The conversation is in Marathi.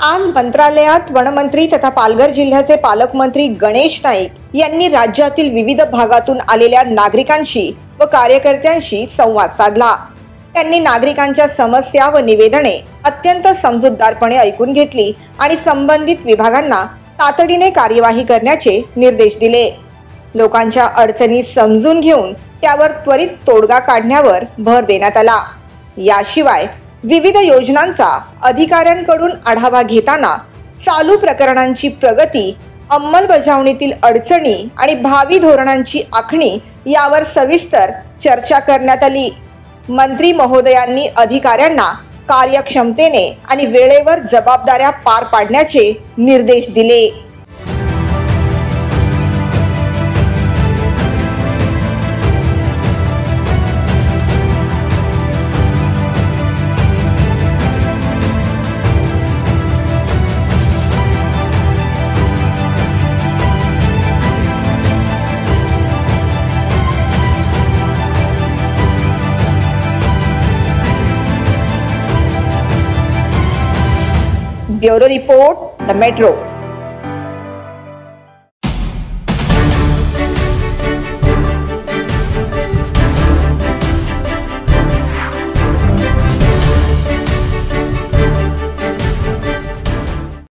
आज मंत्रालयात वनमंत्री तथा पालघर जिल्ह्याचे पालकमंत्री गणेश नाईक यांनी राज्यातील विविध भागातून आलेल्या नागरिकांशी व कार्यकर्त्यांशी संवाद साधला। त्यांनी नागरिकांच्या समस्या व निवेदने अत्यंत समजूतदारपणे ऐकून घेतली आणि संबंधित विभागांना तातडीने कार्यवाही करण्याचे निर्देश दिले। लोकांच्या अडचणी समजून घेऊन त्यावर त्वरित तोडगा काढण्यावर भर देण्यात आला। याशिवाय विविध योजनांचा अधिकाऱ्यांकडून आढावा घेताना चालू प्रकरणांची प्रगती, अंमलबजावणीतील अडचणी आणि भावी धोरणांची आखणी यावर सविस्तर चर्चा करण्यात आली। मंत्री महोदयांनी अधिकाऱ्यांना कार्यक्षमतेने आणि वेळेवर जबाबदाऱ्या पार पाडण्याचे निर्देश दिले। Bureau report, the metro.